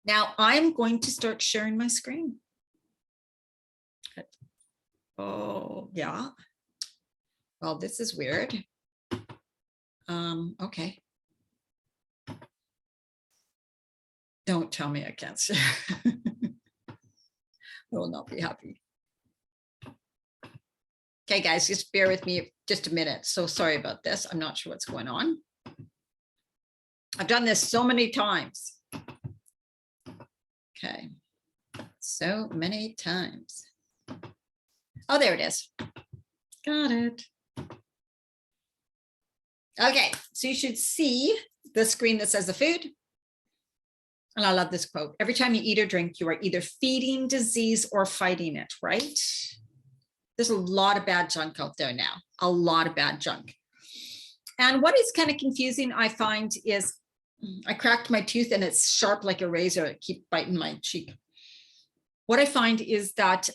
Now I'm going to start sharing my screen. Oh, yeah. Well, this is weird. Okay. Don't tell me I can't share. I will not be happy. Okay, guys, just bear with me just a minute. So sorry about this. I'm not sure what's going on. I've done this so many times. Okay, so many times. Oh, there it is. Got it. Okay, so you should see the screen that says the food. And I love this quote. Every time you eat or drink, you are either feeding disease or fighting it, right? There's a lot of bad junk out there now, a lot of bad junk. And what is kind of confusing, I find, is I cracked my tooth and it's sharp like a razor. I keep biting my cheek. What I find is that,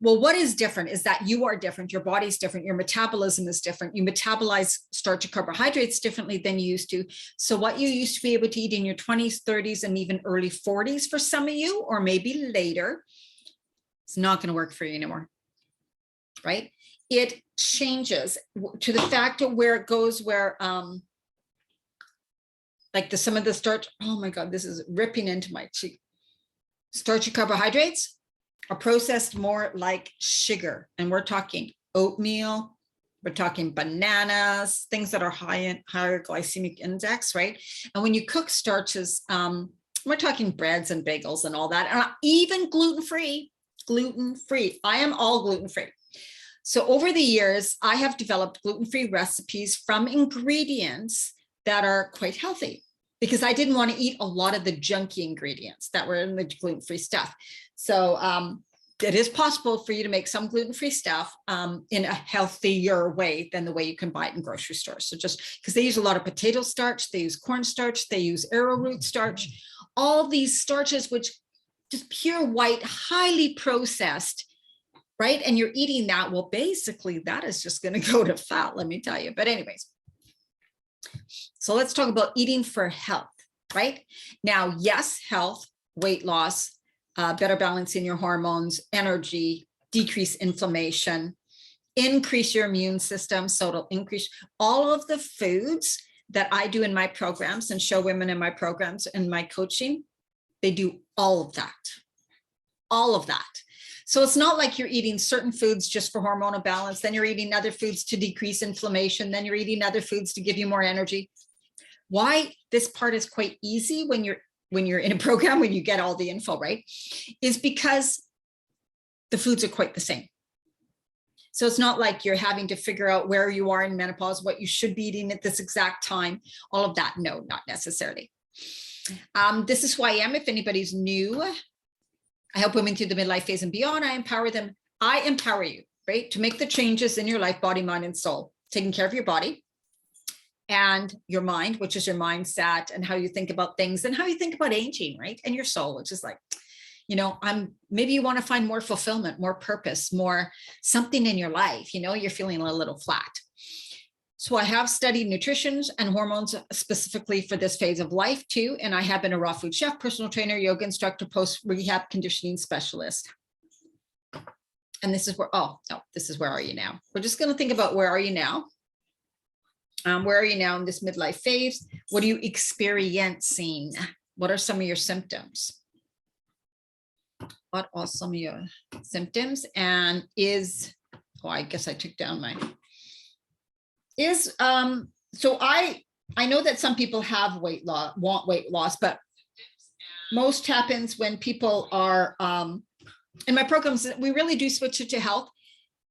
well, what is different is that you are different. Your body's different. Your metabolism is different. You metabolize starch and carbohydrates differently than you used to. So what you used to be able to eat in your 20s, 30s, and even early 40s for some of you, or maybe later, it's not going to work for you anymore, right? It changes to the fact of where it goes, where like some of the starch, oh my God, this is ripping into my cheek. Starch and carbohydrates are processed more like sugar. And we're talking oatmeal, we're talking bananas, things that are higher glycemic index, right? And when you cook starches, we're talking breads and bagels and all that, and even gluten-free. I am all gluten-free. So over the years, I have developed gluten-free recipes from ingredients that are quite healthy, because I didn't want to eat a lot of the junky ingredients that were in the gluten-free stuff. So it is possible for you to make some gluten-free stuff in a healthier way than the way you can buy it in grocery stores. So just because they use a lot of potato starch, they use cornstarch, they use arrowroot starch, all these starches, which just pure white, highly processed, right? And you're eating that. Well, basically that is just going to go to fat, let me tell you. But anyways, so let's talk about eating for health, right? Now, yes, health, weight loss, better balancing your hormones, energy, decrease inflammation, increase your immune system. So it'll increase all of the foods that I do in my programs and show women in my programs and my coaching. They do all of that, all of that. So it's not like you're eating certain foods just for hormonal balance, then you're eating other foods to decrease inflammation, then you're eating other foods to give you more energy. Why this part is quite easy when you're in a program, when you get all the info, right, is because the foods are quite the same. So it's not like you're having to figure out where you are in menopause, what you should be eating at this exact time, all of that. No, not necessarily. This is who I am. If anybody's new, I help women through the midlife phase and beyond. I empower them. I empower you, right, to make the changes in your life, body, mind, and soul, taking care of your body and your mind, which is your mindset and how you think about things and how you think about aging, right? And your soul, which is like, you know, maybe you want to find more fulfillment, more purpose, more something in your life, you know, you're feeling a little flat. So I have studied nutrition and hormones specifically for this phase of life too. And I have been a raw food chef, personal trainer, yoga instructor, post-rehab conditioning specialist. And this is where, oh, no, this is where are you now? We're just going to think about where are you now? Where are you now in this midlife phase? What are you experiencing? What are some of your symptoms? What are some of your symptoms? And oh, I guess I took down my, so I know that some people have want weight loss, but most happens when people are, in my programs, we really do switch it to health.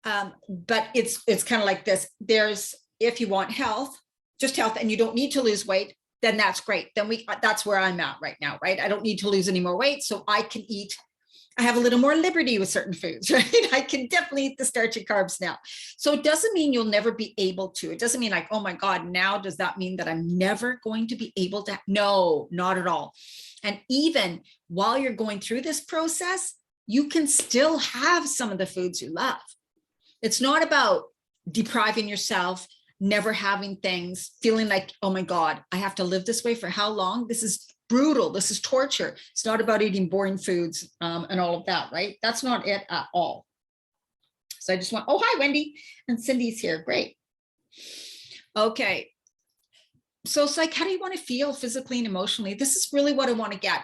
But it's kind of like this. If you want health, just health, and you don't need to lose weight, then that's great. Then that's where I'm at right now, right? I don't need to lose any more weight, so I can eat. I have a little more liberty with certain foods, right? I can definitely eat the starchy carbs now. So it doesn't mean you'll never be able to. It doesn't mean like, oh my God, now does that mean that I'm never going to be able to? No, not at all. And even while you're going through this process, you can still have some of the foods you love. It's not about depriving yourself never having things, feeling like, oh my God, I have to live this way for how long? This is brutal. This is torture. It's not about eating boring foods and all of that, right? That's not it at all. So I just want, oh, hi, Wendy. And Cindy's here. Great. Okay. So it's like, how do you want to feel physically and emotionally? This is really what I want to get.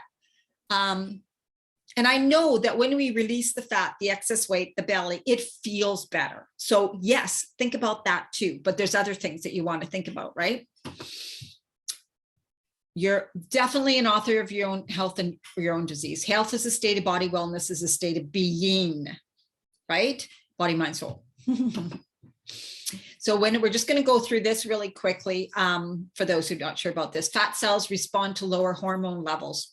And I know that when we release the fat, the excess weight, the belly, it feels better. So yes, think about that too. But there's other things that you want to think about, right? You're definitely an author of your own health and your own disease. Health is a state of body. Wellness is a state of being, right? Body, mind, soul. So when we're just going to go through this really quickly, for those who are not sure about this, fat cells respond to lower hormone levels.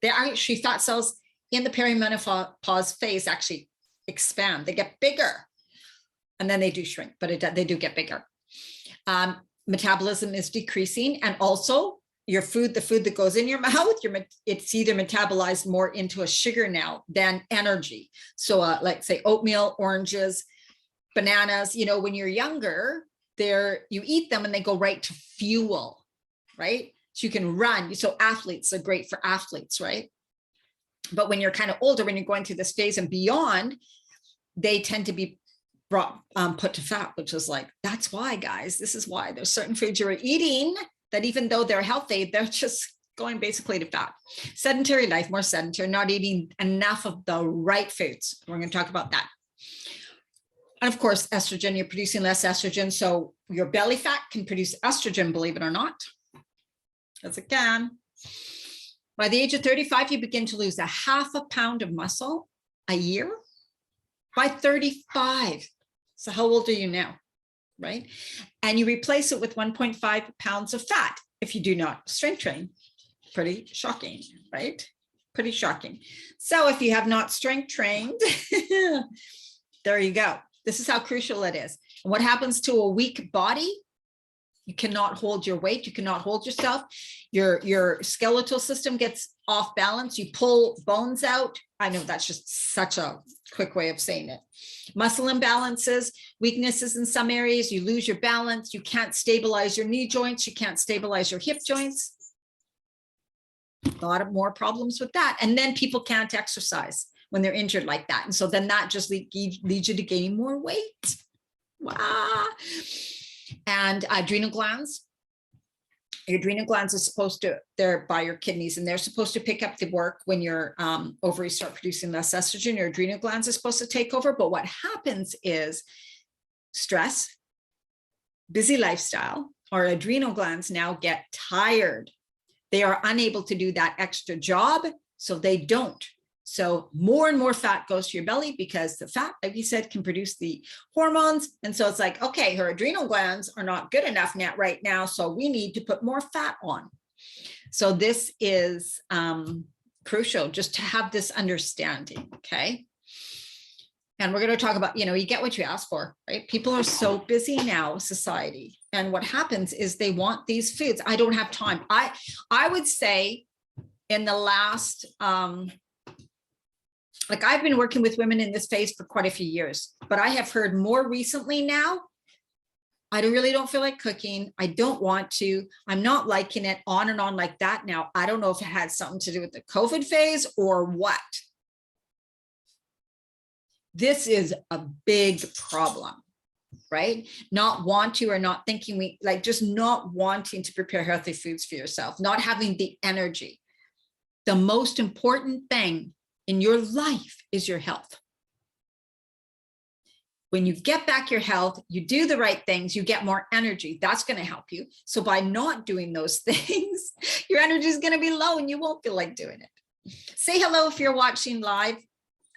They are actually, fat cells in the perimenopause phase actually expand. They get bigger and then they do shrink, but they do get bigger. Metabolism is decreasing, and also your food, the food that goes in your mouth, it's either metabolized more into a sugar now than energy. So like say oatmeal, oranges, bananas, you know, when you're younger, you eat them and they go right to fuel, right? So you can run. So athletes are great for athletes, right? But when you're kind of older, when you're going through this phase and beyond, they tend to be put to fat, which is like, that's why, guys, this is why there's certain foods you're eating that even though they're healthy, they're just going basically to fat. Sedentary life, more sedentary, not eating enough of the right foods. We're going to talk about that. And of course, estrogen, you're producing less estrogen. So your belly fat can produce estrogen, believe it or not. Yes, it can. By the age of 35, you begin to lose 0.5 pound of muscle a year. By 35. So how old are you now, right? And you replace it with 1.5 pounds of fat if you do not strength train. Pretty shocking, right? Pretty shocking. So if you have not strength trained, there you go. This is how crucial it is. And what happens to a weak body? You cannot hold your weight. You cannot hold yourself. Your skeletal system gets off balance. You pull bones out. I know that's just such a quick way of saying it. Muscle imbalances, weaknesses in some areas. You lose your balance. You can't stabilize your knee joints. You can't stabilize your hip joints. A lot of more problems with that. And then people can't exercise when they're injured like that. And so then that just leads you to gaining more weight. Wow. And adrenal glands. Your adrenal glands are supposed to, they're by your kidneys, and they're supposed to pick up the work when your ovaries start producing less estrogen. Your adrenal glands are supposed to take over. But what happens is stress, busy lifestyle, our adrenal glands now get tired. They are unable to do that extra job, so they don't. So more and more fat goes to your belly because the fat, like you said, can produce the hormones. And so it's like, okay, her adrenal glands are not good enough right now. So we need to put more fat on. So this is crucial just to have this understanding. Okay. And we're going to talk about, you get what you ask for, right? People are so busy now, society. And what happens is they want these foods. I don't have time. I would say in the last, like I've been working with women in this phase for quite a few years, but I have heard more recently now, I really don't feel like cooking. I don't want to. I'm not liking it, on and on like that. Now, I don't know if it had something to do with the COVID phase or what. This is a big problem, right? Not want to, or not thinking, just not wanting to prepare healthy foods for yourself, not having the energy. The most important thing in your life is your health. When you get back your health, you do the right things, you get more energy. That's going to help you. So by not doing those things, your energy is going to be low and you won't feel like doing it. Say hello if you're watching live.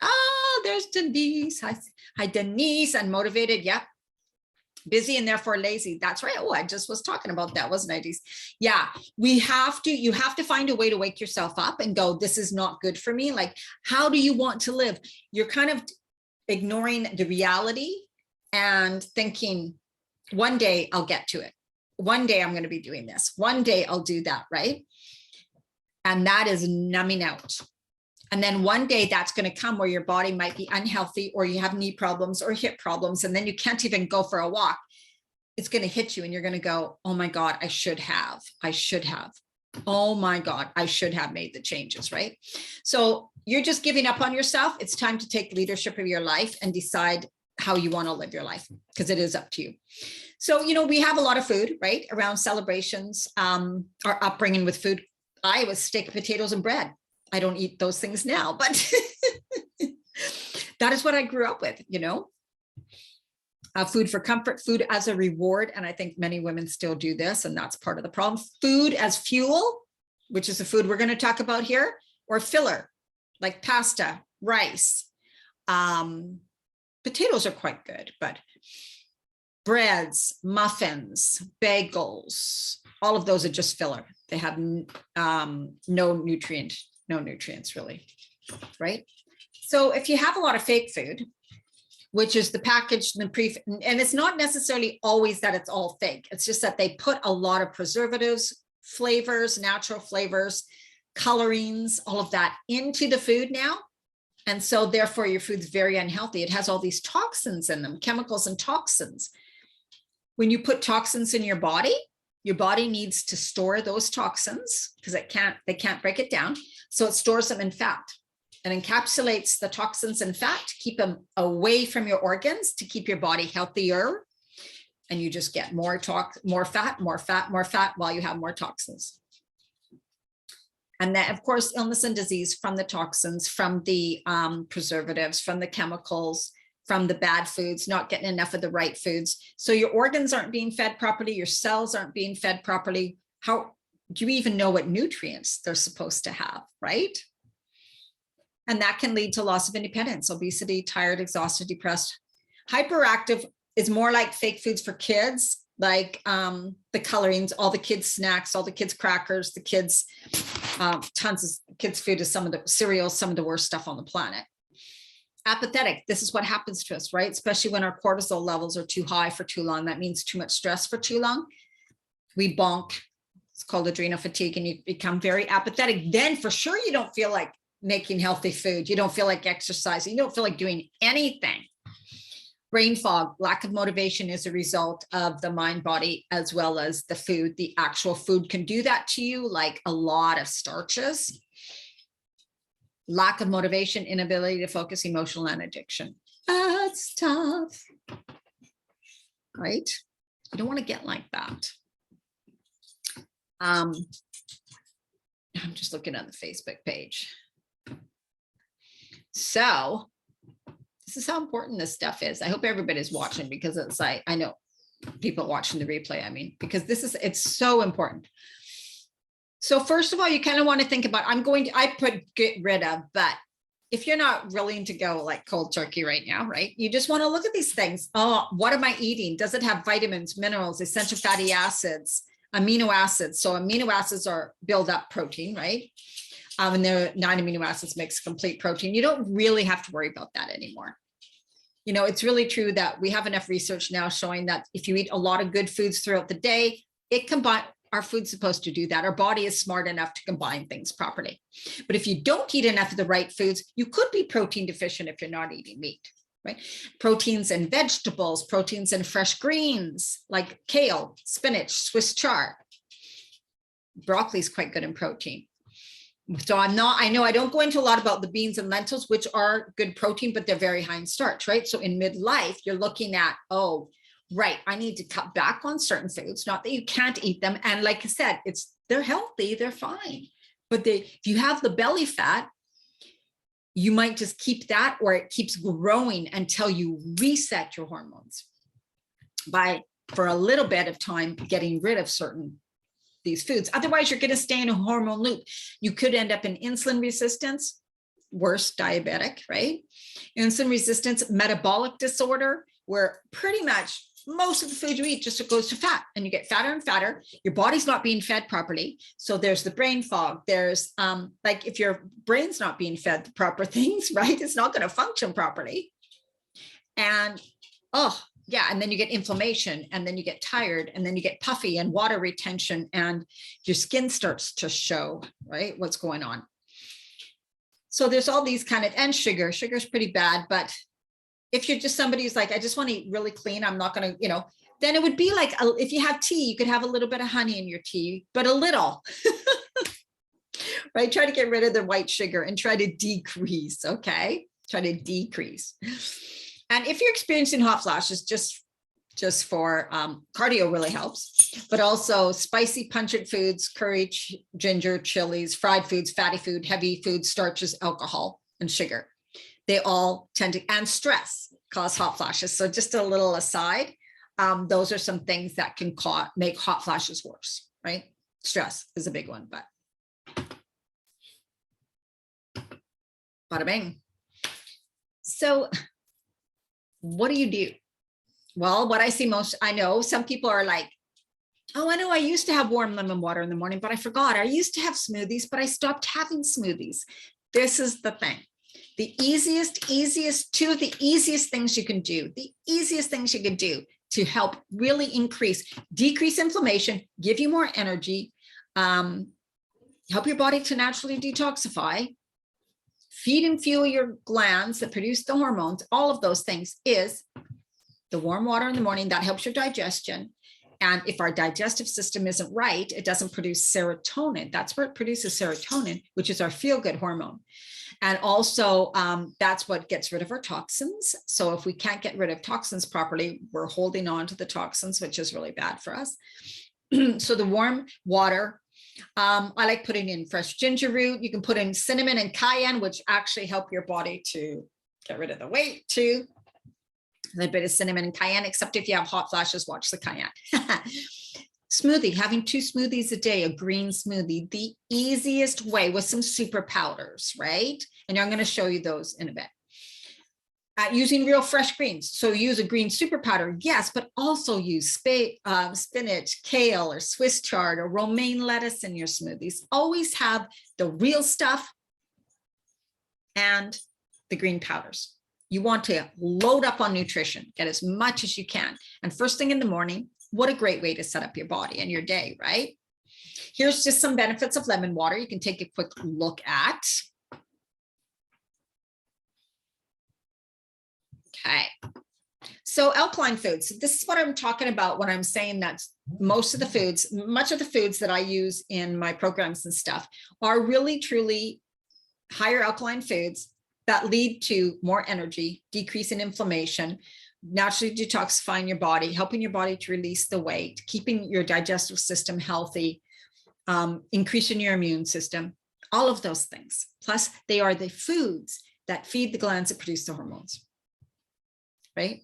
Oh, there's Denise. Hi, Denise. Unmotivated. Yep. Busy and therefore lazy. That's right. Oh, I just was talking about that, wasn't I, Denise? Yeah, you have to find a way to wake yourself up and go, this is not good for me. Like, how do you want to live? You're kind of ignoring the reality and thinking, one day I'll get to it. One day I'm going to be doing this. One day I'll do that, right? And that is numbing out. And then one day that's going to come where your body might be unhealthy, or you have knee problems or hip problems, and then you can't even go for a walk. it's going to hit you and you're going to go, oh my God, I should have. Oh my God, I should have made the changes, right? So you're just giving up on yourself. It's time to take leadership of your life and decide how you want to live your life, because it is up to you. So, we have a lot of food, right? Around celebrations, our upbringing with food. I was steak, potatoes, and bread. I don't eat those things now, but that is what I grew up with, food for comfort, food as a reward. And I think many women still do this, and that's part of the problem. Food as fuel, which is the food we're going to talk about here, or filler, like pasta, rice. Potatoes are quite good, but breads, muffins, bagels, all of those are just filler. They have no nutrients really, right? So if you have a lot of fake food, which is the package and and it's not necessarily always that it's all fake. It's just that they put a lot of preservatives, flavors, natural flavors, colorings, all of that into the food now. And so therefore your food's very unhealthy. It has all these toxins in them, chemicals and toxins. When you put toxins in your body needs to store those toxins because they can't break it down. So it stores them in fat and encapsulates the toxins in fat to keep them away from your organs, to keep your body healthier. And you just get more fat while you have more toxins. And then, of course, illness and disease from the toxins, from the preservatives, from the chemicals, from the bad foods, not getting enough of the right foods. So your organs aren't being fed properly. Your cells aren't being fed properly. How do you even know what nutrients they're supposed to have, right? And that can lead to loss of independence, obesity, tired, exhausted, depressed. Hyperactive is more like fake foods for kids, like the colorings, all the kids' snacks, all the kids' crackers, the kids, tons of kids' food is some of the cereals, some of the worst stuff on the planet. Apathetic, this is what happens to us, right? Especially when our cortisol levels are too high for too long. That means too much stress for too long. We bonk. It's called adrenal fatigue, and you become very apathetic. Then for sure you don't feel like making healthy food. You don't feel like exercising. You don't feel like doing anything. Brain fog, lack of motivation is a result of the mind body as well as the food. The actual food can do that to you, like a lot of starches. Lack of motivation, inability to focus, emotional, and addiction. That's tough, right? You don't want to get like that. I'm just looking at the Facebook page. So this is how important this stuff is. I hope everybody's watching, because it's like, I know people watching the replay, because it's so important. So first of all, you kind of want to think about, I put get rid of, but if you're not willing to go like cold turkey right now, right? You just want to look at these things. Oh, what am I eating? Does it have vitamins, minerals, essential fatty acids, amino acids? So amino acids build up protein, right? And there 9 amino acids makes complete protein. You don't really have to worry about that anymore. It's really true that we have enough research now showing that if you eat a lot of good foods throughout the day, our food's supposed to do that. Our body is smart enough to combine things properly. But if you don't eat enough of the right foods, you could be protein deficient if you're not eating meat, right? Proteins in vegetables, proteins in fresh greens, like kale, spinach, Swiss chard. Broccoli is quite good in protein. So I know I don't go into a lot about the beans and lentils, which are good protein, but they're very high in starch, right? So in midlife, you're looking at, right, I need to cut back on certain foods, not that you can't eat them. And like I said, they're healthy, they're fine. But if you have the belly fat, you might just keep that, or it keeps growing until you reset your hormones by, for a little bit of time, getting rid of these foods. Otherwise, you're going to stay in a hormone loop. You could end up in insulin resistance, worse, diabetic, right? Insulin resistance, metabolic disorder, where pretty much most of the food you eat just goes to fat, and you get fatter and fatter. Your body's not being fed properly. So there's the brain fog. There's like if your brain's not being fed the proper things, right? It's not going to function properly. And and then you get inflammation, and then you get tired, and then you get puffy and water retention, and your skin starts to show, right, what's going on. So there's all these and sugar's pretty bad, but if you're just somebody who's like, I just want to eat really clean, I'm not going to, then it would be like, if you have tea, you could have a little bit of honey in your tea, but a little, right? Try to get rid of the white sugar and try to decrease, okay? Try to decrease. And if you're experiencing hot flashes, just for cardio really helps, but also spicy pungent foods, curry, ginger, chilies, fried foods, fatty food, heavy food, starches, alcohol, and sugar. They all tend to, and stress cause hot flashes. So just a little aside, those are some things that can make hot flashes worse, right? Stress is a big one, but bada bing. So what do you do? Well, what I see most, I know some people are like, oh, I know I used to have warm lemon water in the morning, but I forgot. I used to have smoothies, but I stopped having smoothies. This is the thing. The two of the easiest things you can do, to help really decrease inflammation, give you more energy, help your body to naturally detoxify, feed and fuel your glands that produce the hormones, all of those things, is the warm water in the morning. That helps your digestion. And if our digestive system isn't right, it doesn't produce serotonin. That's where it produces serotonin, which is our feel-good hormone. And also, that's what gets rid of our toxins. So if we can't get rid of toxins properly, we're holding on to the toxins, which is really bad for us. So the warm water, I like putting in fresh ginger root. You can put in cinnamon and cayenne, which actually help your body to get rid of the weight too. A little bit of cinnamon and cayenne, except if you have hot flashes, watch the cayenne. Smoothie, having 2 smoothies a day, a green smoothie, the easiest way, with some super powders, right? And I'm going to show you those in a bit. Using real fresh greens. So use a green super powder, yes, but also use spinach, kale, or Swiss chard, or romaine lettuce in your smoothies. Always have the real stuff and the green powders. You want to load up on nutrition, get as much as you can. And first thing in the morning, what a great way to set up your body and your day, right? Here's just some benefits of lemon water you can take a quick look at. Okay. So alkaline foods, this is what I'm talking about when I'm saying that much of the foods that I use in my programs and stuff are really, truly higher alkaline foods that lead to more energy, decrease in inflammation, naturally detoxifying your body, helping your body to release the weight, keeping your digestive system healthy, increasing your immune system, all of those things. Plus, they are the foods that feed the glands that produce the hormones, right?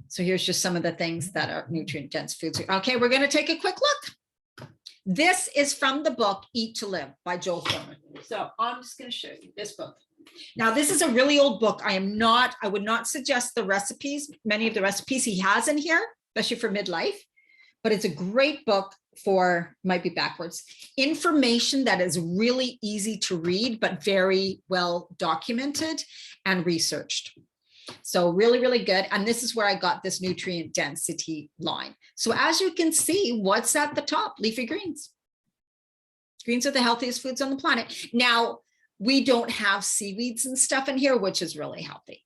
So here's just some of the things that are nutrient-dense foods. Okay, we're going to take a quick look. This is from the book Eat to Live by Joel Fuhrman. So I'm just going to show you this book. Now, this is a really old book. I would not suggest the recipes, many of the recipes he has in here, especially for midlife, but it's a great book for, might be backwards, information that is really easy to read, but very well documented and researched. So really, really good. And this is where I got this nutrient density line. So as you can see, what's at the top? Leafy greens. Greens are the healthiest foods on the planet. Now, we don't have seaweeds and stuff in here, which is really healthy.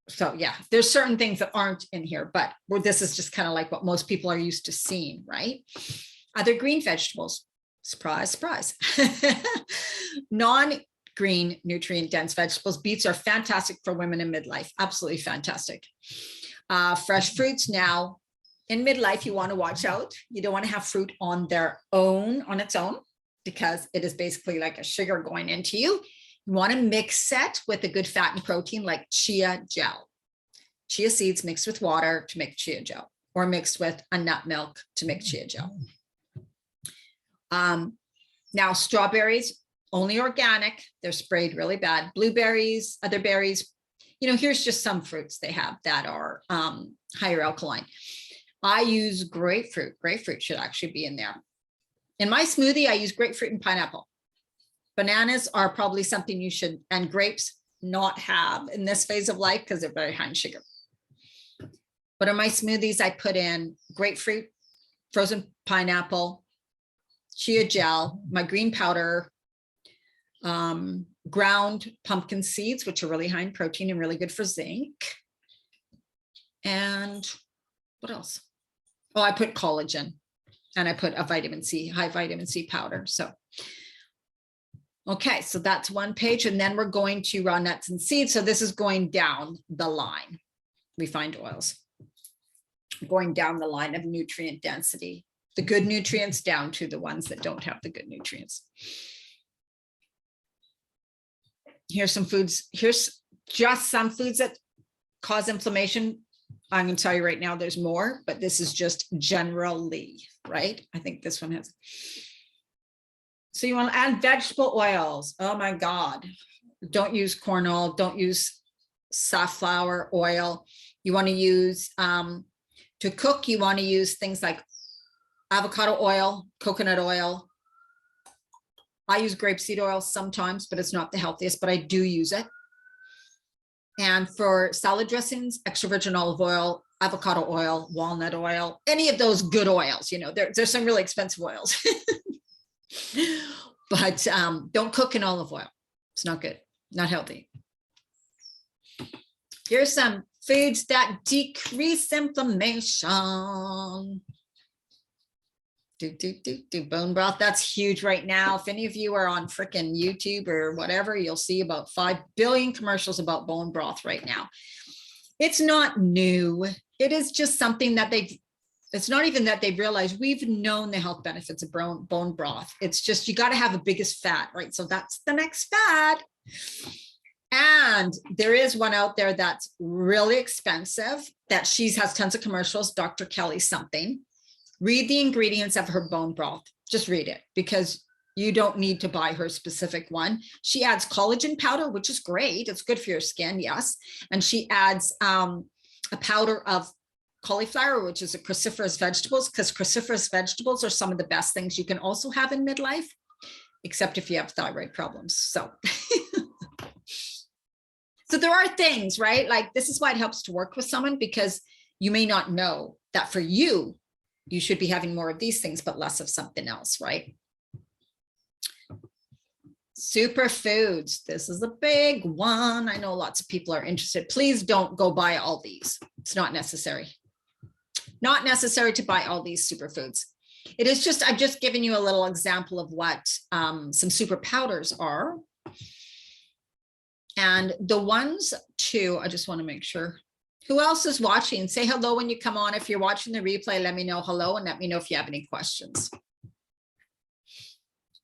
So yeah, there's certain things that aren't in here, but this is just kind of like what most people are used to seeing, right? Other green vegetables, surprise, surprise. Non-green nutrient dense vegetables. Beets are fantastic for women in midlife. Absolutely fantastic. Fresh fruits. Now in midlife, you want to watch out. You don't want to have fruit on its own, because it is basically like a sugar going into you. You want to mix it with a good fat and protein like chia gel. Chia seeds mixed with water to make chia gel, or mixed with a nut milk to make chia gel. Now strawberries, only organic. They're sprayed really bad. Blueberries, other berries. You know, here's just some fruits they have that are higher alkaline. I use grapefruit. Grapefruit should actually be in there. In my smoothie, I use grapefruit and pineapple. Bananas are probably something you should, and grapes, not have in this phase of life because they're very high in sugar. But in my smoothies, I put in grapefruit, frozen pineapple, chia gel, my green powder, ground pumpkin seeds, which are really high in protein and really good for zinc, And what else? Oh, I put collagen and I put a vitamin C, high vitamin C powder. So, okay, so that's one page. And then we're going to raw nuts and seeds. So this is going down the line, refined oils, going down the line of nutrient density, the good nutrients down to the ones that don't have the good nutrients. Here's some foods. Here's just some foods that cause inflammation. I'm going to tell you right now, there's more, but this is just generally, right? I think this one has. So you want to add vegetable oils. Oh my God. Don't use corn oil. Don't use safflower oil. You want to use, to cook, you want to use things like avocado oil, coconut oil. I use grapeseed oil sometimes, but it's not the healthiest, but I do use it. And for salad dressings, extra virgin olive oil, avocado oil, walnut oil, any of those good oils, you know, there's some really expensive oils, but don't cook in olive oil. It's not good, not healthy. Here's some foods that decrease inflammation. Bone broth, that's huge right now. If any of you are on freaking YouTube or whatever, you'll see about 5 billion commercials about bone broth right now. It's not new. It is just something that it's not even that they've realized. We've known the health benefits of bone broth. It's just, you got to have the biggest fat, right? So that's the next fad. And there is one out there that's really expensive that has tons of commercials, Dr. Kelly something. Read the ingredients of her bone broth. Just read it, because you don't need to buy her specific one. She adds collagen powder, which is great. It's good for your skin, yes. And she adds a powder of cauliflower, which is a cruciferous vegetables, because cruciferous vegetables are some of the best things you can also have in midlife, except if you have thyroid problems. So, so there are things, right? Like, this is why it helps to work with someone, because you may not know that for you, you should be having more of these things, but less of something else, right? Superfoods. This is a big one. I know lots of people are interested. Please don't go buy all these. It's not necessary. Not necessary to buy all these superfoods. It is just, I've just given you a little example of what some super powders are. And the ones too, I just want to make sure. Who else is watching? Say hello when you come on. If you're watching the replay, let me know hello and let me know if you have any questions.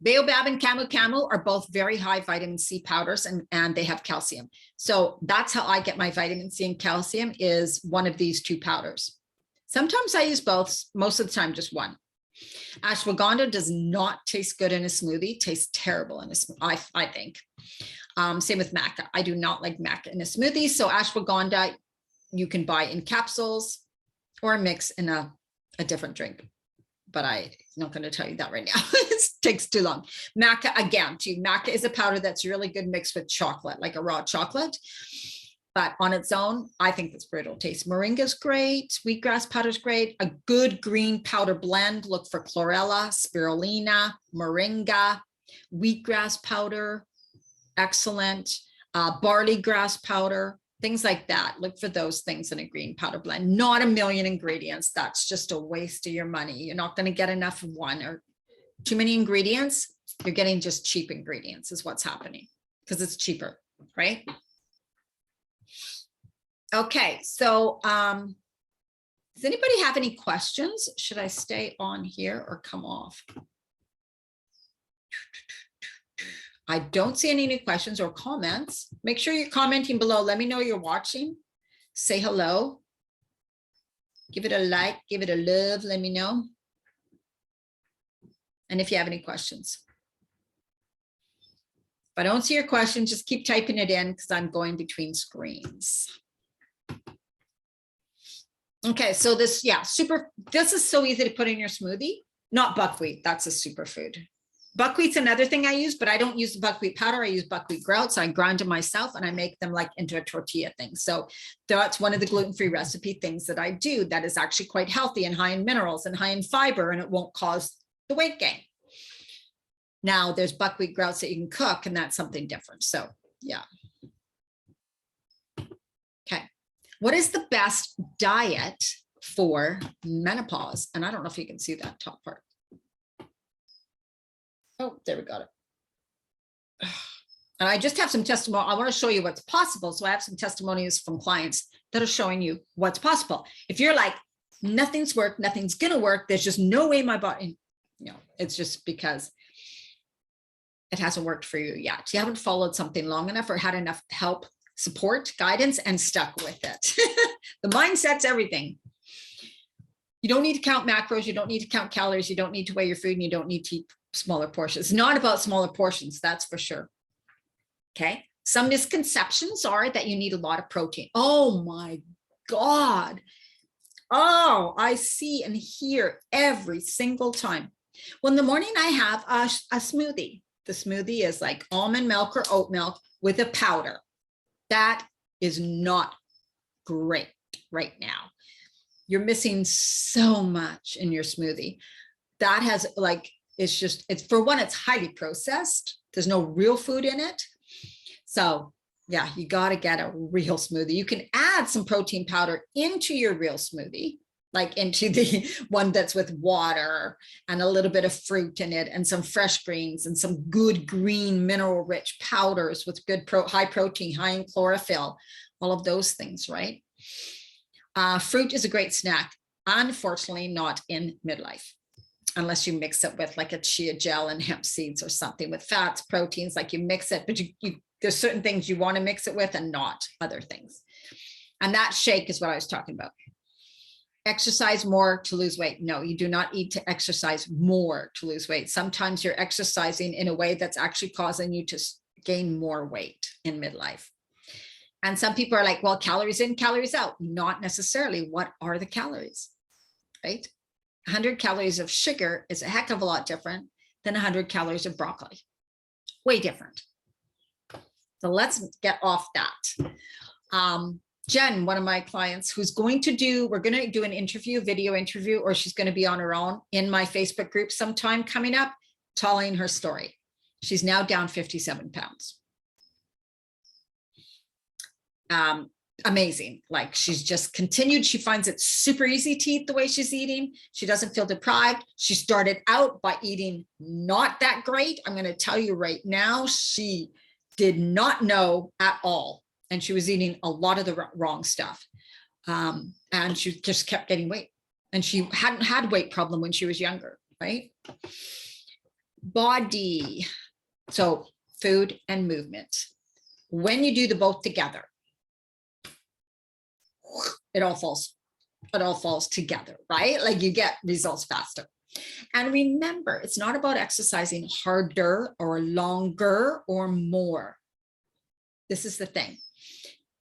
Baobab and Camu Camu are both very high vitamin C powders, and they have calcium. So that's how I get my vitamin C and calcium, is one of these two powders. Sometimes I use both, most of the time just one. Ashwagandha does not taste good in a smoothie, tastes terrible in a smoothie, I think. Same with maca. I do not like maca in a smoothie. So ashwagandha, you can buy in capsules or mix in a different drink, but I'm not going to tell you that right now. It takes too long. Maca, again, too. Maca is a powder that's really good mixed with chocolate, like a raw chocolate, but on its own, I think it's brittle taste. Moringa is great. Wheatgrass powder is great. A good green powder blend. Look for chlorella, spirulina, moringa, wheatgrass powder, excellent. Barley grass powder. Things like that. Look for those things in a green powder blend. Not a million ingredients. That's just a waste of your money. You're not going to get enough of one, or too many ingredients. You're getting just cheap ingredients is what's happening, because it's cheaper, right? Okay, so does anybody have any questions? Should I stay on here or come off? I don't see any new questions or comments. Make sure you're commenting below. Let me know you're watching. Say hello. Give it a like, give it a love. Let me know. And if you have any questions. If I don't see your question, just keep typing it in, because I'm going between screens. Okay, so this, yeah, this is so easy to put in your smoothie. Not buckwheat, that's a superfood. Buckwheat's another thing I use, but I don't use the buckwheat powder. I use buckwheat grouts. I grind them myself and I make them like into a tortilla thing. So that's one of the gluten-free recipe things that I do that is actually quite healthy and high in minerals and high in fiber, and it won't cause the weight gain. Now there's buckwheat grouts that you can cook, and that's something different. So yeah. Okay. What is the best diet for menopause? And I don't know if you can see that top part. Oh, there we got it. And I just have some testimony. I want to show you what's possible. So I have some testimonies from clients that are showing you what's possible. If you're like, nothing's worked, nothing's going to work, there's just no way my body, it's just because it hasn't worked for you yet. You haven't followed something long enough or had enough help, support, guidance, and stuck with it. The mindset's everything. You don't need to count macros. You don't need to count calories. You don't need to weigh your food, and you don't need to eat smaller portions. It's not about smaller portions, that's for sure. Okay. Some misconceptions are that you need a lot of protein. Oh my God. Oh, I see and hear every single time. Well, in the morning I have a smoothie. The smoothie is like almond milk or oat milk with a powder. That is not great right now. You're missing so much in your smoothie. That has it's for one, it's highly processed. There's no real food in it. So yeah, you got to get a real smoothie. You can add some protein powder into your real smoothie, like into the one that's with water and a little bit of fruit in it and some fresh greens and some good green mineral rich powders with good high protein, high in chlorophyll, all of those things, right? Fruit is a great snack. Unfortunately, not in midlife, unless you mix it with like a chia gel and hemp seeds or something with fats, proteins, like you mix it, but there's certain things you want to mix it with and not other things. And that shake is what I was talking about. Exercise more to lose weight. No, you do not need to exercise more to lose weight. Sometimes you're exercising in a way that's actually causing you to gain more weight in midlife. And some people are like, well, calories in, calories out. Not necessarily. What are the calories, right? 100 calories of sugar is a heck of a lot different than 100 calories of broccoli. Way different. So let's get off that. Jen, one of my clients who's we're going to do an interview, video interview, or she's going to be on her own in my Facebook group sometime coming up, telling her story. She's now down 57 pounds. Amazing. Like she's just continued. She finds it super easy to eat the way she's eating. She doesn't feel deprived. She started out by eating not that great. I'm going to tell you right now, she did not know at all. And she was eating a lot of the wrong stuff. And she just kept getting weight. And she hadn't had a weight problem when she was younger, right? Body. So food and movement. When you do the both together, it all falls together, right? Like you get results faster. And remember, it's not about exercising harder or longer or more. This is the thing.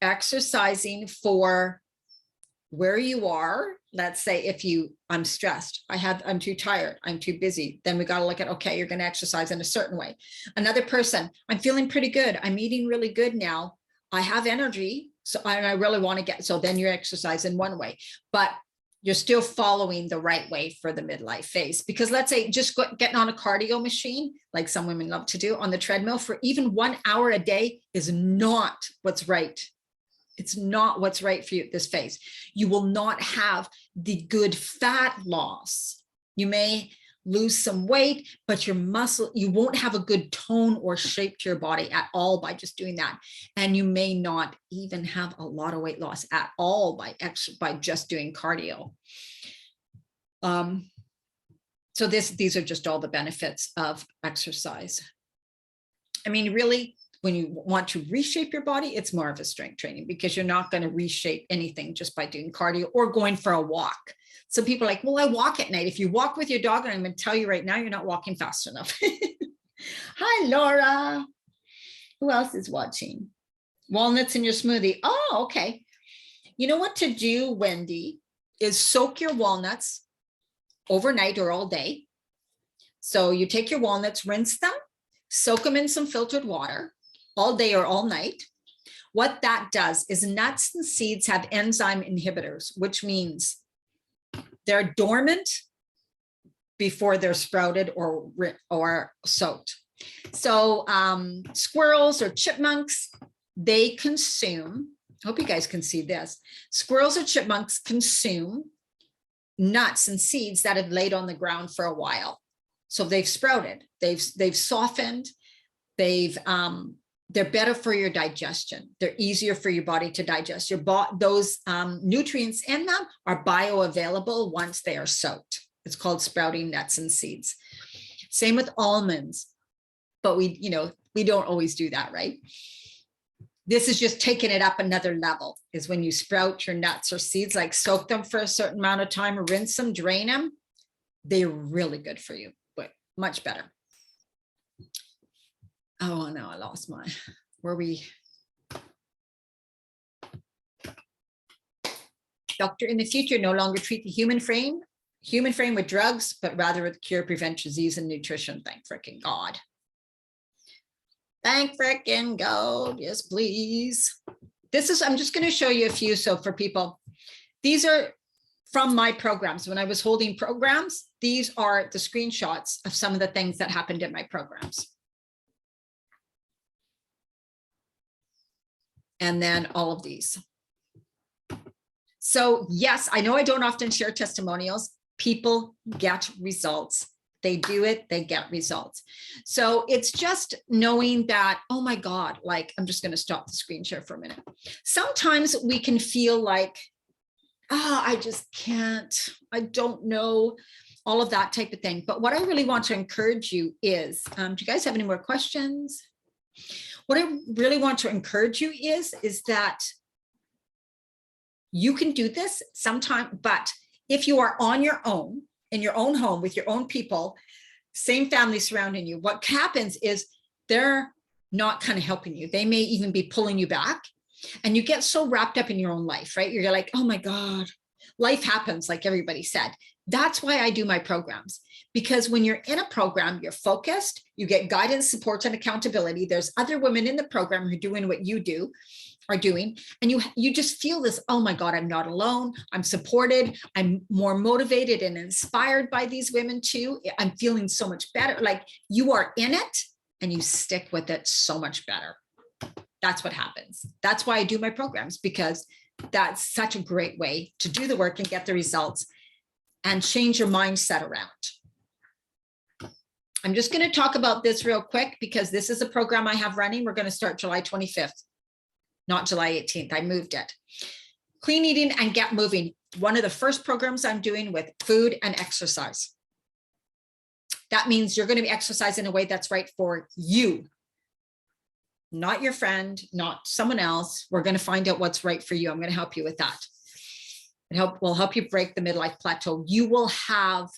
Exercising for where you are. Let's say I'm stressed, I'm too tired, I'm too busy. Then we got to look at, okay, you're going to exercise in a certain way. Another person, I'm feeling pretty good. I'm eating really good now. I have energy. So I really want to so then you exercise in one way, but you're still following the right way for the midlife phase. Because let's say just getting on a cardio machine, like some women love to do on the treadmill for even 1 hour a day is not what's right. It's not what's right for you at this phase. You will not have the good fat loss. You may lose some weight, but your muscle, you won't have a good tone or shape to your body at all by just doing that. And you may not even have a lot of weight loss at all by just doing cardio. So these are just all the benefits of exercise. I mean, really, when you want to reshape your body, it's more of a strength training because you're not going to reshape anything just by doing cardio or going for a walk. Some people are like, well, I walk at night. If you walk with your dog, and I'm going to tell you right now, you're not walking fast enough. Hi, Laura. Who else is watching? Walnuts in your smoothie. Oh, okay. You know what to do, Wendy, is soak your walnuts overnight or all day. So you take your walnuts, rinse them, soak them in some filtered water all day or all night. What that does is nuts and seeds have enzyme inhibitors, which means they're dormant before they're sprouted or soaked. So squirrels or chipmunks, they consume Hope you guys can see this. Squirrels or chipmunks consume nuts and seeds that have laid on the ground for a while. So they've sprouted, they've softened, they're better for your digestion. They're easier for your body to digest. Those nutrients in them are bioavailable once they are soaked. It's called sprouting nuts and seeds. Same with almonds, but we don't always do that, right? This is just taking it up another level, is when you sprout your nuts or seeds, like soak them for a certain amount of time, rinse them, drain them. They're really good for you, but much better. Oh no, I lost Doctor in the future no longer treat the human frame with drugs, but rather with cure, prevent disease and nutrition. Thank frickin' God. Thank frickin' God. Yes, please. I'm just going to show you a few. So for people, these are from my programs. When I was holding programs, these are the screenshots of some of the things that happened in my programs. And then all of these. So yes, I know I don't often share testimonials. People get results. They do it, they get results. So it's just knowing that, oh my God, like, I'm just going to stop the screen share for a minute. Sometimes we can feel like, I just can't, I don't know, all of that type of thing. But what I really want to encourage you is, do you guys have any more questions? What I really want to encourage you is that you can do this sometime, but if you are on your own, in your own home with your own people, same family surrounding you, what happens is they're not kind of helping you. They may even be pulling you back, and you get so wrapped up in your own life, right? You're like, oh my God, life happens, like everybody said. That's why I do my programs, because when you're in a program, you're focused, you get guidance, support, and accountability. There's other women in the program who are doing what you are doing, and you just feel this, oh my God, I'm not alone, I'm supported, I'm more motivated and inspired by these women too. I'm feeling so much better. Like, you are in it and you stick with it so much better. That's what happens. That's why I do my programs, because that's such a great way to do the work and get the results and change your mindset around. I'm just going to talk about this real quick, because this is a program I have running. We're going to start July 25th. Not July 18th, I moved it. Clean eating and get moving. One of the first programs I'm doing with food and exercise. That means you're going to be exercising in a way that's right for you, not your friend, not someone else. We're going to find out what's right for you. I'm going to help you with that. We'll help you break the midlife plateau. You will have,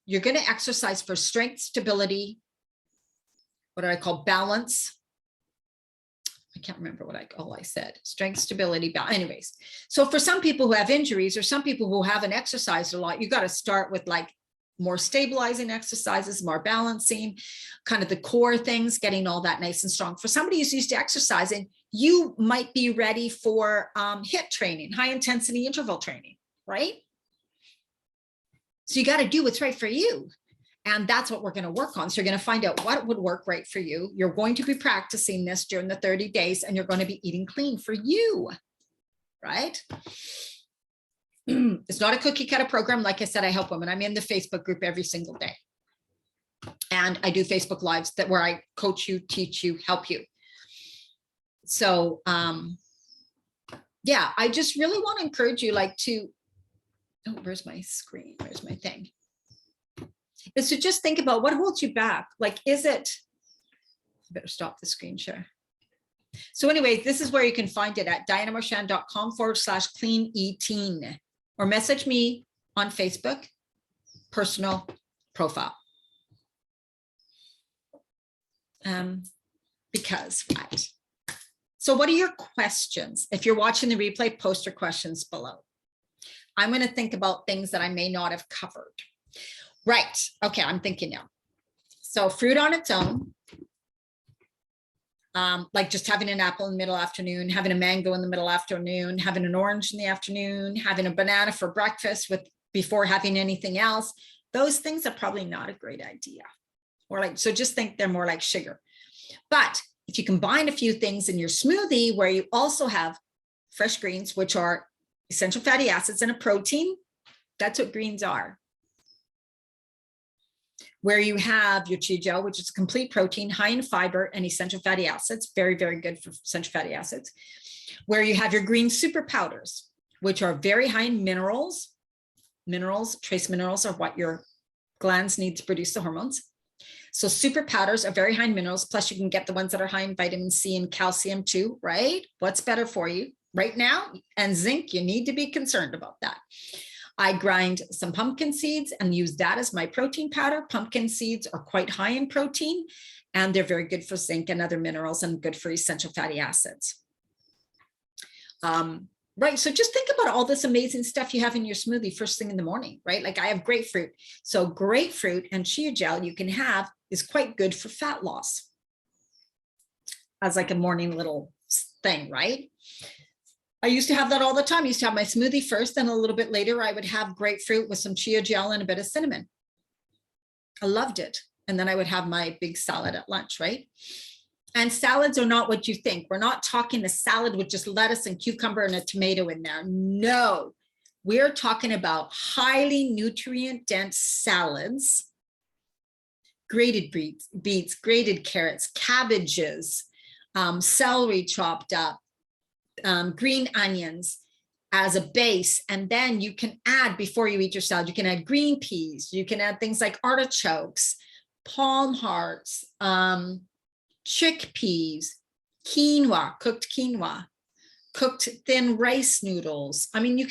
you're going to exercise for strength, stability, what do I call balance? I can't remember what I said, strength, stability, balance. Anyways, so for some people who have injuries, or some people who haven't exercised a lot, you got to start with like more stabilizing exercises, more balancing, kind of the core things, getting all that nice and strong. For somebody who's used to exercising, you might be ready for HIIT training, high intensity interval training, right? So you got to do what's right for you. And that's what we're going to work on. So you're going to find out what would work right for you. You're going to be practicing this during the 30 days, and you're going to be eating clean for you, right? It's not a cookie cutter program. Like I said, I help women. I'm in the Facebook group every single day. And I do Facebook Lives where I coach you, teach you, help you. So yeah, I just really want to encourage you oh, where's my screen? Where's my thing? Is to just think about what holds you back. Like, is it, I better stop the screen share. So anyway, this is where you can find it at dianamarchand.com/clean eating, or message me on Facebook, personal profile. Because what? So what are your questions? If you're watching the replay, post your questions below. I'm going to think about things that I may not have covered. Right. Okay. I'm thinking now. So fruit on its own, like just having an apple in the middle afternoon, having a mango in the middle afternoon, having an orange in the afternoon, having a banana for breakfast before having anything else. Those things are probably not a great idea. So just think they're more like sugar. But if you combine a few things in your smoothie where you also have fresh greens, which are essential fatty acids and a protein. That's what greens are. Where you have your chia gel, which is complete protein, high in fiber and essential fatty acids, very, very good for essential fatty acids. Where you have your green super powders, which are very high in minerals. Minerals, trace minerals are what your glands need to produce the hormones. So super powders are very high in minerals, plus you can get the ones that are high in vitamin C and calcium too, right? What's better for you right now? And zinc, you need to be concerned about that. I grind some pumpkin seeds and use that as my protein powder. Pumpkin seeds are quite high in protein, and they're very good for zinc and other minerals and good for essential fatty acids. Right, so just think about all this amazing stuff you have in your smoothie first thing in the morning, right? Like I have grapefruit. So grapefruit and chia gel you can have is quite good for fat loss as like a morning little thing, right? I used to have that all the time. I used to have my smoothie first, and a little bit later I would have grapefruit with some chia gel and a bit of cinnamon. I loved it. And then I would have my big salad at lunch, right? And salads are not what you think. We're not talking a salad with just lettuce and cucumber and a tomato in there. No, we're talking about highly nutrient dense salads, grated beets, grated carrots, cabbages, celery chopped up, green onions as a base. And then you can add, before you eat your salad, you can add green peas. You can add things like artichokes, palm hearts, chickpeas, quinoa, cooked thin rice noodles. I mean, you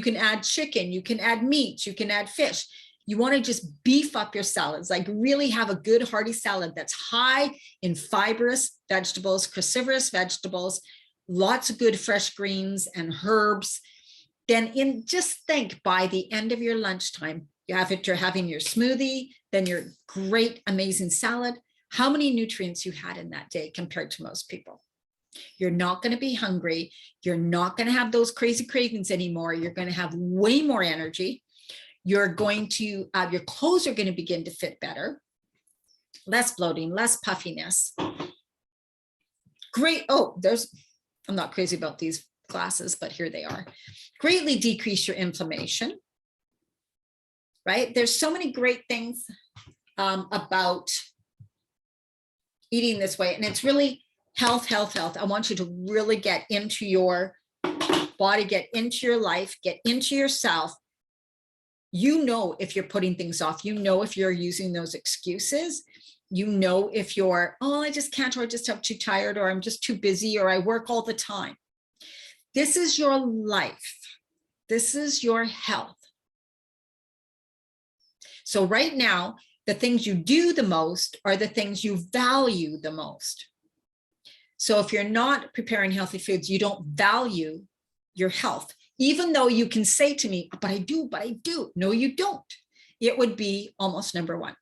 can add chicken, you can add meat, you can add fish. You want to just beef up your salads, like really have a good hearty salad that's high in fibrous vegetables, cruciferous vegetables, lots of good fresh greens and herbs. Then just think by the end of your lunchtime, you're having your smoothie, then your great, amazing salad. How many nutrients you had in that day compared to most people? You're not going to be hungry. You're not going to have those crazy cravings anymore. You're going to have way more energy. You're going to, your clothes are going to begin to fit better. Less bloating, less puffiness. Great. Oh, I'm not crazy about these glasses, but here they are. Greatly decrease your inflammation, right? There's so many great things about eating this way. And it's really health. I want you to really get into your body, get into your life, get into yourself. You know if you're putting things off, you know if you're using those excuses, you know if you're, oh, I just can't, or I just am too tired, or I'm just too busy, or I work all the time. This is your life. This is your health. So right now, the things you do the most are the things you value the most. So if you're not preparing healthy foods, you don't value your health. Even though you can say to me, but I do. No, you don't. It would be almost number one.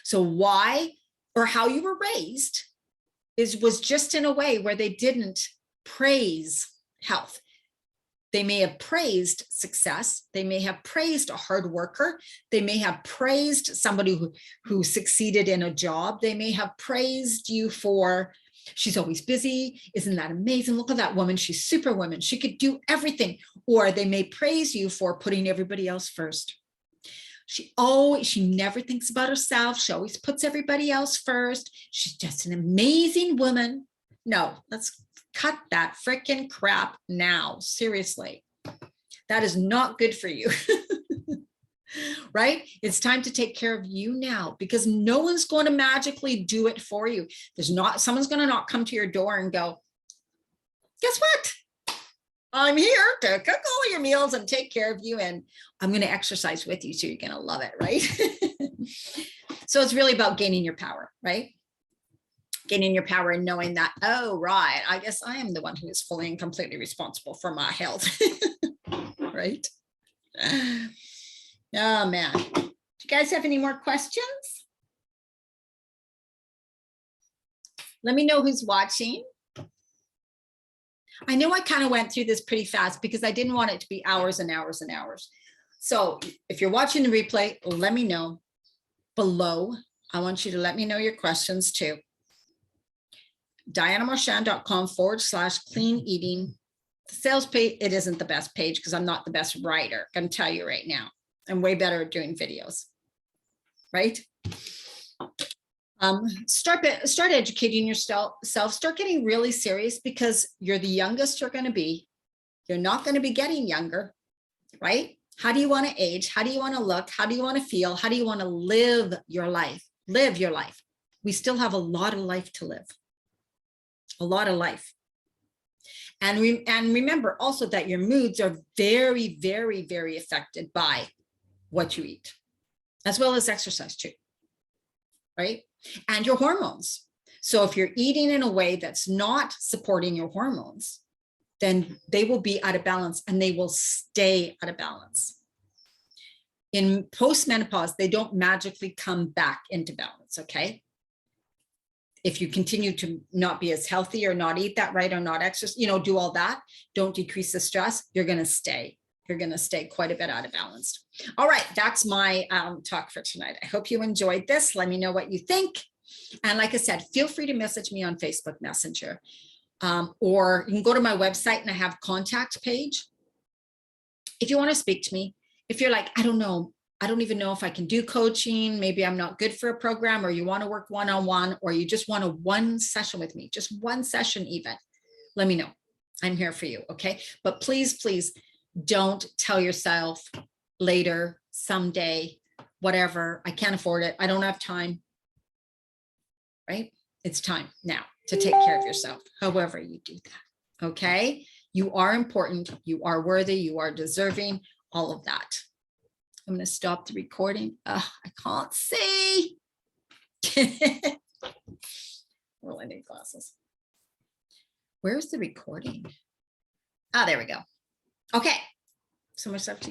So why or how you were raised was just in a way where they didn't praise health. They may have praised success. They may have praised a hard worker. They may have praised somebody who succeeded in a job. They may have praised you for, she's always busy. Isn't that amazing? Look at that woman. She's superwoman. She could do everything. Or they may praise you for putting everybody else first. She never thinks about herself. She always puts everybody else first. She's just an amazing woman. No, let's cut that freaking crap now. Seriously, that is not good for you. Right? It's time to take care of you now, because no one's going to magically do it for you. Someone's going to not come to your door and go, guess what? I'm here to cook all your meals and take care of you. And I'm going to exercise with you. So you're going to love it. Right? So it's really about gaining your power, right? Gaining your power and knowing that, oh, right, I guess I am the one who is fully and completely responsible for my health. Right? Oh, man. Do you guys have any more questions? Let me know who's watching. I know I kind of went through this pretty fast because I didn't want it to be hours and hours and hours. So if you're watching the replay, let me know below. I want you to let me know your questions too. dianamarchand.com/clean eating. The sales page, it isn't the best page because I'm not the best writer. I can tell you right now. I'm way better at doing videos, right? Start educating yourself, start getting really serious because you're the youngest you're going to be. You're not going to be getting younger, right? How do you want to age? How do you want to look? How do you want to feel? How do you want to live your life? Live your life. We still have a lot of life to live. A lot of life. And remember also that your moods are very, very, very affected by what you eat, as well as exercise too, right? And your hormones. So if you're eating in a way that's not supporting your hormones, then they will be out of balance and they will stay out of balance. In post-menopause, they don't magically come back into balance, okay? If you continue to not be as healthy or not eat that right or not exercise, do all that, don't decrease the stress, you're going to stay quite a bit out of balance. All right, that's my talk for tonight. I hope you enjoyed this. Let me know what you think. And like I said, feel free to message me on Facebook Messenger, or you can go to my website and I have contact page. If you want to speak to me, if you're like, I don't know, I don't even know if I can do coaching, maybe I'm not good for a program, or you want to work one-on-one, or you just want a one session with me, just one session even, let me know. I'm here for you, okay? But please, please don't tell yourself later, someday, whatever, I can't afford it, I don't have time, right? It's time now to take care of yourself, however you do that, okay? You are important, you are worthy, you are deserving, all of that. I'm going to stop the recording. I can't see. Well, I need glasses. Where's the recording? Oh, there we go. Okay. So much stuff to